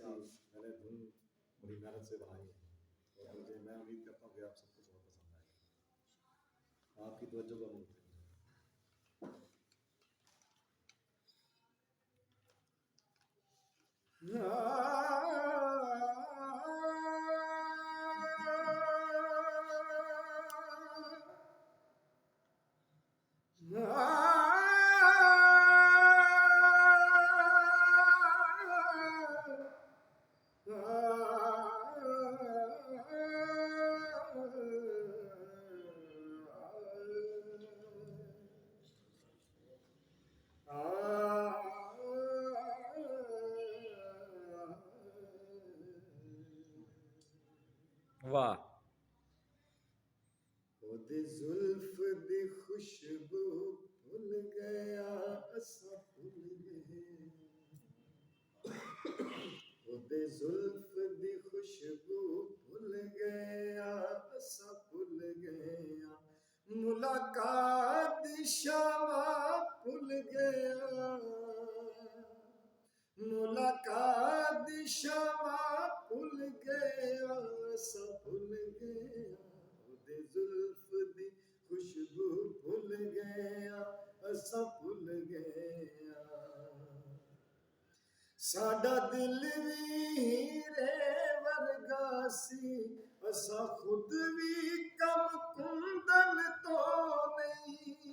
मैंने धुन बड़ी मेहनत से बनाई है और मुझे मैं उम्मीद करता हूँ कि आप सबको बहुत पसंद आएगा। आपकी तवज्जो का उम्मीद है। वाह ओदे जुल्फ दी खुशबू भुल गया असा भुल गए ओदे जुल्फ दी खुशबू भुल गया असा भुल गया मुलाकात दी शामा भुल गया मुलाकात दी शामा भुल गया असा भुल गया ओदे जुल्फ दी खुशबू भुल गया असा भुल गया साडा दिल भी हीरे वर्गा सी असा खुद भी कम कुंदन तो नहीं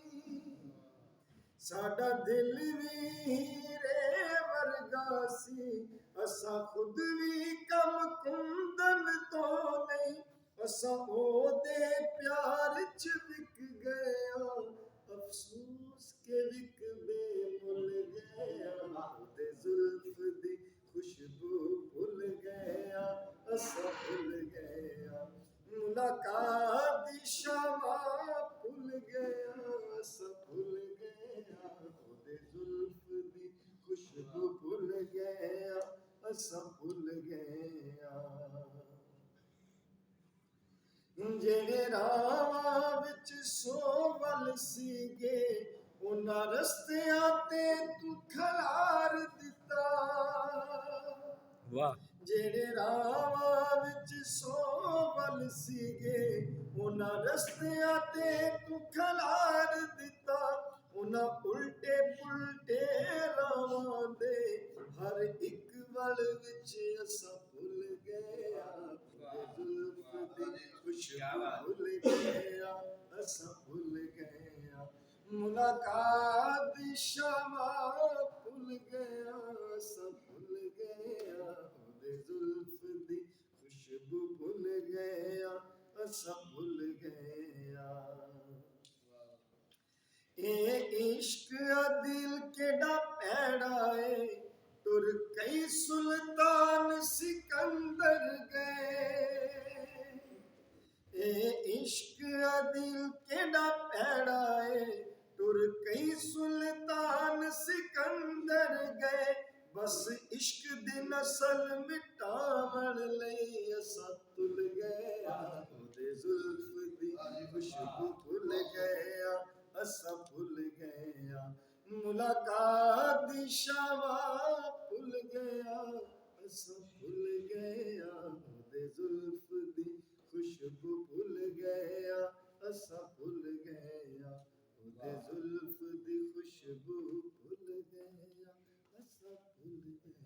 साडा दिल भी हीरे वर्गा सी असा खुद भी कम कुंदन तो नहीं असा ओदे प्यार च विक गया अफसोस के विक बेमुल गया ओदे जुल्फ दी खुशबू भुल गया असा भुल गया मुलाकात दी शामा भुल गया असा भुल गया ओदे जुल्फ दी खुशबू भुल गया असा भुल गया जेड़े रावां विच सोवल सीगे उन्हां रस्तियां ते तू खलार दिता वाह जेड़े रावां विच सोवल सीगे उन्हां रस्तियां ते तू खलार दिता उन्हां उल्टे पुल्टे रावां दे हर एक वल विच असा भुल गया जुल्फ दी खुशबू भुल गया असा भुल गया मुलाकात दी शामा भुल गया असा भुल गया ओदे जुल्फ दी खुशबू भुल गया असा भुल गया ए इश्क दिल केड़ा पैड़ा है तुर कई सुल्तान सिकंदर गए ए इश्क दिल केड़ा पैड़ा है तुर कई सुल्तान सिकंदर गए बस इश्क दी नस्ल मिटावण लई असा तुल गया ओदे जुल्फ दी खुशबू भुल गया असा भुल गया मुलाकात दी शामा भुल गया असा भुल गया ओदे जुल्फ दी खुशबू भुल गया असा भुल गया ओदे जुल्फ दी खुशबू भुल गया असा भुल गया